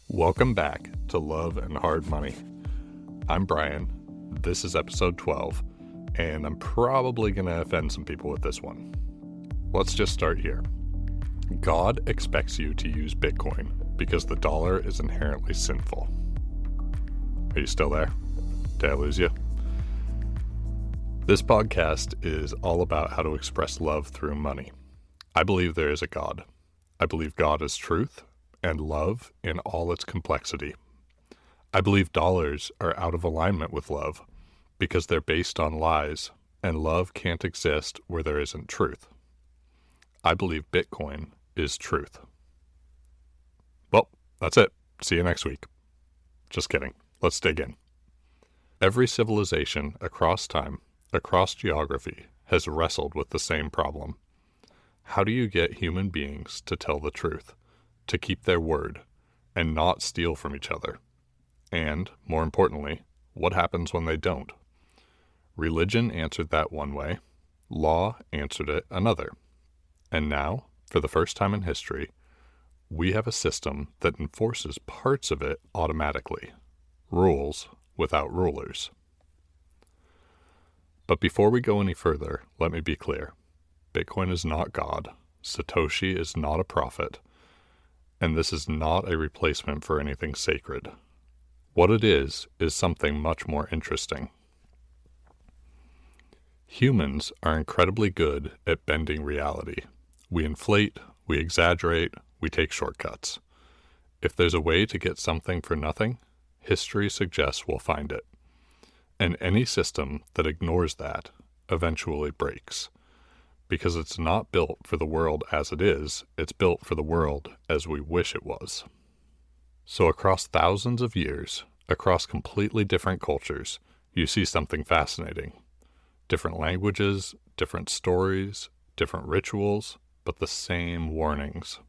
Welcome back to Love and Hard Money. I'm Brian. This is episode 12, and I'm probably going to offend some people with this one. Let's just start here. God expects you to use Bitcoin because the dollar is inherently sinful. Are you still there? Did I lose you? This podcast is all about how to express love through money. I believe there is a God. I believe God is truth and love in all its complexity. I believe dollars are out of alignment with love because they're based on lies, and love can't exist where there isn't truth. I believe Bitcoin is truth. Well, that's it. See you next week. Just kidding. Let's dig in. Every civilization across time, across geography, has wrestled with the same problem. How do you get human beings to tell the truth, to keep their word, and not steal from each other? And, more importantly, what happens when they don't? Religion answered that one way, law answered it another. And now, for the first time in history, we have a system that enforces parts of it automatically. Rules without rulers. But before we go any further, let me be clear. Bitcoin is not God. Satoshi is not a prophet. And this is not a replacement for anything sacred. What it is something much more interesting. Humans are incredibly good at bending reality. We inflate, we exaggerate, we take shortcuts. If there's a way to get something for nothing, history suggests we'll find it. And any system that ignores that eventually breaks. Because it's not built for the world as it is, it's built for the world as we wish it was. So across thousands of years, across completely different cultures, you see something fascinating. Different languages, different stories, different rituals, but the same warnings.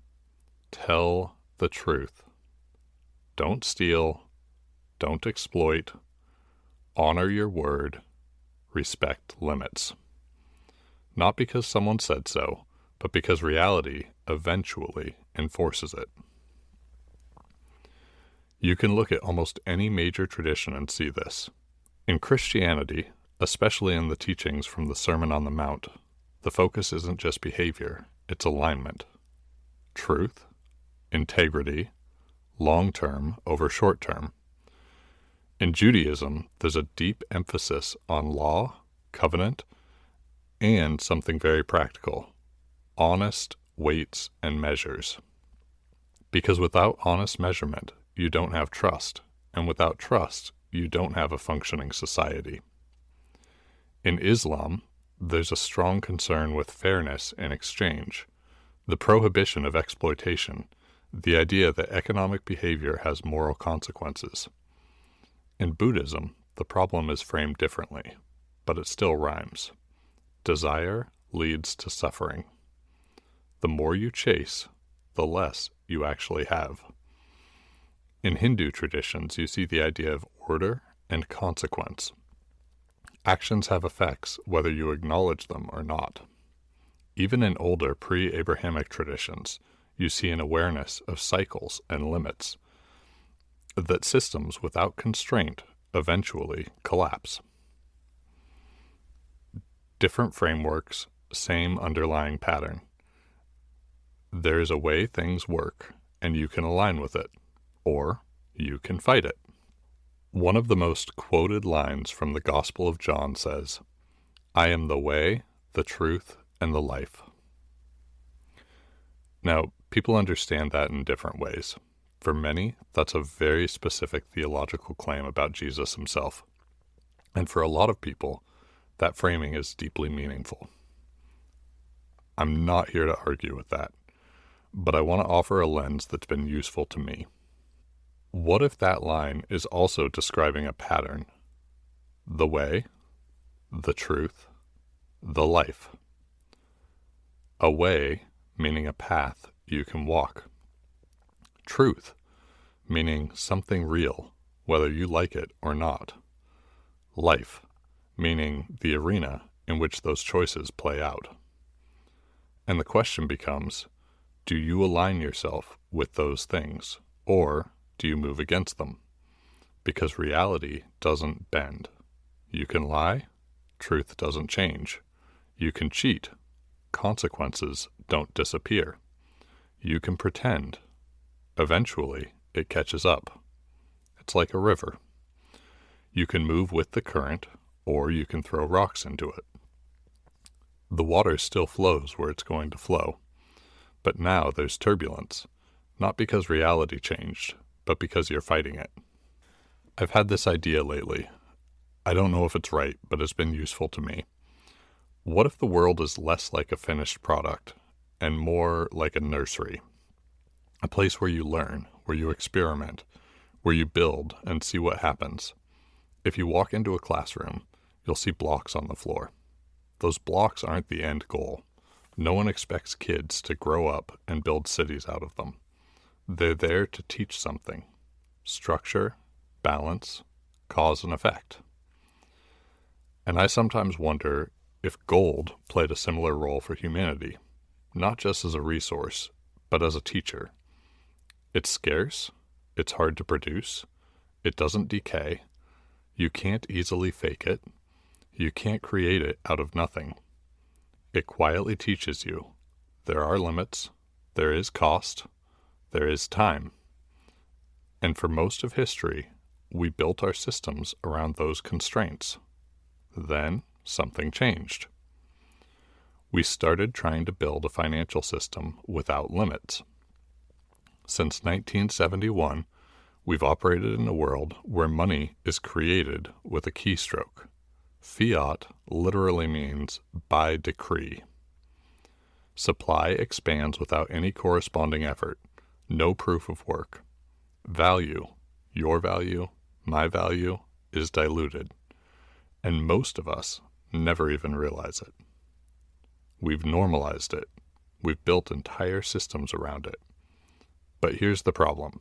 Tell the truth. Don't steal. Don't exploit. Honor your word. Respect limits. Not because someone said so, but because reality eventually enforces it. You can look at almost any major tradition and see this. In Christianity, especially in the teachings from the Sermon on the Mount, the focus isn't just behavior, it's alignment. Truth, integrity, long-term over short-term. In Judaism, there's a deep emphasis on law, covenant, and something very practical, honest weights and measures. Because without honest measurement, you don't have trust, and without trust, you don't have a functioning society. In Islam, there's a strong concern with fairness in exchange, the prohibition of exploitation, the idea that economic behavior has moral consequences. In Buddhism, the problem is framed differently, but it still rhymes. Desire leads to suffering. The more you chase, the less you actually have. In Hindu traditions, you see the idea of order and consequence. Actions have effects whether you acknowledge them or not. Even in older pre-Abrahamic traditions, you see an awareness of cycles and limits, that systems without constraint eventually collapse. Different frameworks, same underlying pattern. There is a way things work, and you can align with it, or you can fight it. One of the most quoted lines from the Gospel of John says, "I am the way, the truth, and the life." Now, people understand that in different ways. For many, that's a very specific theological claim about Jesus himself. And for a lot of people, that framing is deeply meaningful. I'm not here to argue with that, but I want to offer a lens that's been useful to me. What if that line is also describing a pattern? The way, the truth, the life. A way, meaning a path you can walk. Truth, meaning something real, whether you like it or not. Life, meaning the arena in which those choices play out. And the question becomes, do you align yourself with those things, or do you move against them? Because reality doesn't bend. You can lie, truth doesn't change. You can cheat, consequences don't disappear. You can pretend. Eventually, it catches up. It's like a river. You can move with the current, or you can throw rocks into it. The water still flows where it's going to flow, but now there's turbulence, not because reality changed, but because you're fighting it. I've had this idea lately. I don't know if it's right, but it's been useful to me. What if the world is less like a finished product and more like a nursery? A place where you learn, where you experiment, where you build and see what happens. If you walk into a classroom, you'll see blocks on the floor. Those blocks aren't the end goal. No one expects kids to grow up and build cities out of them. They're there to teach something. Structure, balance, cause and effect. And I sometimes wonder if gold played a similar role for humanity, not just as a resource, but as a teacher. It's scarce, it's hard to produce, it doesn't decay, you can't easily fake it, you can't create it out of nothing. It quietly teaches you there are limits, there is cost, there is time. And for most of history, we built our systems around those constraints. Then something changed. We started trying to build a financial system without limits. Since 1971, we've operated in a world where money is created with a keystroke. Fiat literally means by decree. Supply expands without any corresponding effort, no proof of work. Value, your value, my value, is diluted. And most of us never even realize it. We've normalized it. We've built entire systems around it. But here's the problem.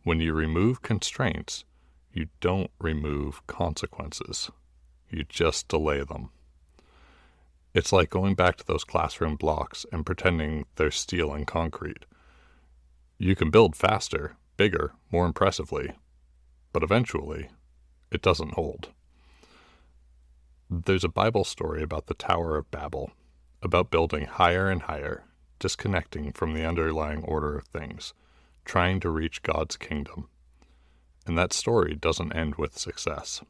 When you remove constraints, you don't remove consequences. You just delay them. It's like going back to those classroom blocks and pretending they're steel and concrete. You can build faster, bigger, more impressively, but eventually, it doesn't hold. There's a Bible story about the Tower of Babel, about building higher and higher, disconnecting from the underlying order of things, trying to reach God's kingdom. And that story doesn't end with success.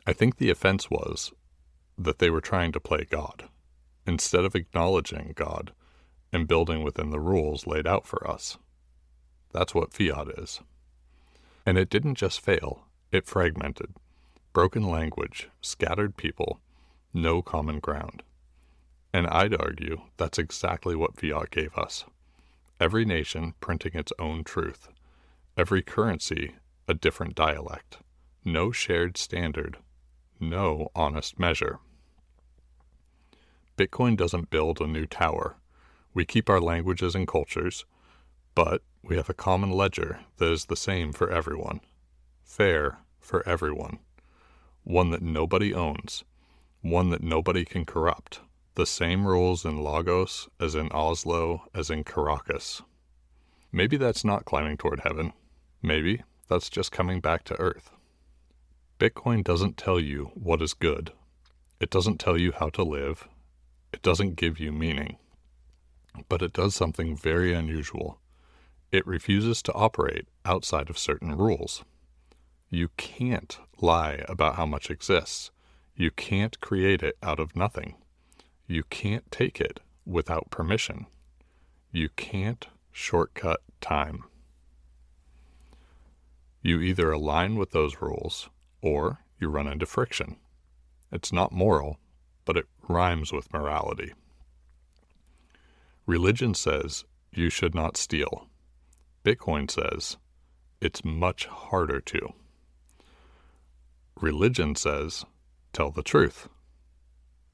I think the offense was that they were trying to play God, instead of acknowledging God and building within the rules laid out for us. That's what fiat is. And it didn't just fail, it fragmented. Broken language, scattered people, no common ground. And I'd argue that's exactly what fiat gave us. Every nation printing its own truth. Every currency a different dialect. No shared standard. No honest measure. Bitcoin doesn't build a new tower. We keep our languages and cultures, but we have a common ledger that is the same for everyone. Fair for everyone. One that nobody owns, one that nobody can corrupt. The same rules in Lagos as in Oslo as in Caracas. Maybe that's not climbing toward heaven. Maybe that's just coming back to earth. Bitcoin doesn't tell you what is good. It doesn't tell you how to live. It doesn't give you meaning. But it does something very unusual. It refuses to operate outside of certain rules. You can't lie about how much exists. You can't create it out of nothing. You can't take it without permission. You can't shortcut time. You either align with those rules or you run into friction. It's not moral, but it rhymes with morality. Religion says you should not steal. Bitcoin says it's much harder to. Religion says, tell the truth.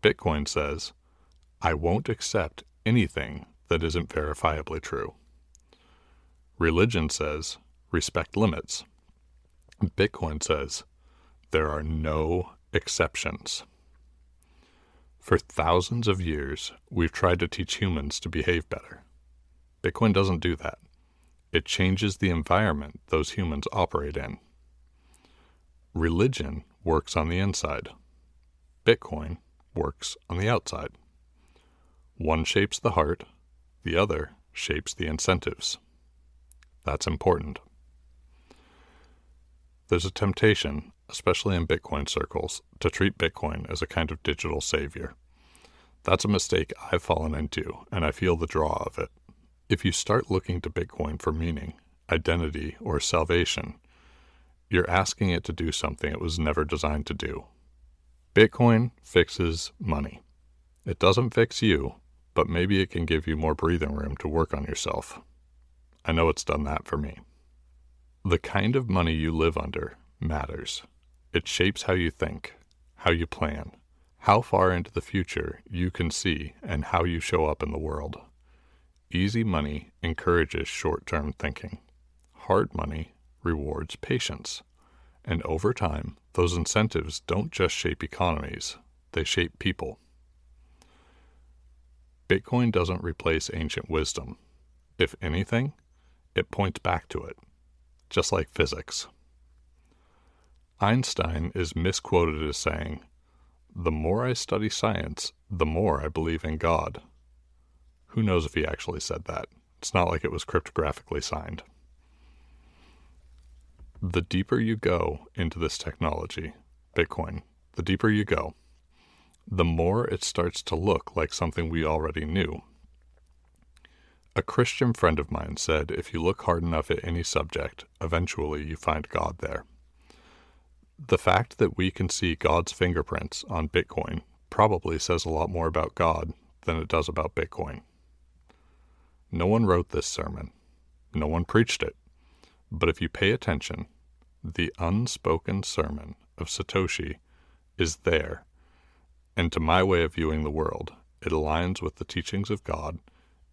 Bitcoin says, I won't accept anything that isn't verifiably true. Religion says, respect limits. Bitcoin says, there are no exceptions. For thousands of years, we've tried to teach humans to behave better. Bitcoin doesn't do that. It changes the environment those humans operate in. Religion works on the inside. Bitcoin works on the outside. One shapes the heart, the other shapes the incentives. That's important. There's a temptation, especially in Bitcoin circles, to treat Bitcoin as a kind of digital savior. That's a mistake I've fallen into, and I feel the draw of it. If you start looking to Bitcoin for meaning, identity, or salvation, you're asking it to do something it was never designed to do. Bitcoin fixes money. It doesn't fix you, but maybe it can give you more breathing room to work on yourself. I know it's done that for me. The kind of money you live under matters. It shapes how you think, how you plan, how far into the future you can see, and how you show up in the world. Easy money encourages short-term thinking. Hard money rewards patience. And over time, those incentives don't just shape economies, they shape people. Bitcoin doesn't replace ancient wisdom. If anything, it points back to it, just like physics. Einstein is misquoted as saying, "The more I study science, the more I believe in God." Who knows if he actually said that? It's not like it was cryptographically signed. The deeper you go into this technology, Bitcoin, the deeper you go, the more it starts to look like something we already knew. A Christian friend of mine said if you look hard enough at any subject, eventually you find God there. The fact that we can see God's fingerprints on Bitcoin probably says a lot more about God than it does about Bitcoin. No one wrote this sermon. No one preached it. But if you pay attention, the unspoken sermon of Satoshi is there, and to my way of viewing the world, it aligns with the teachings of God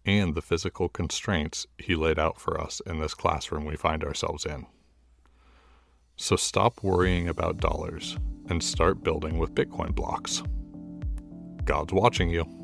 and the physical constraints he laid out for us in this classroom we find ourselves in. So stop worrying about dollars and start building with Bitcoin blocks. God's watching you.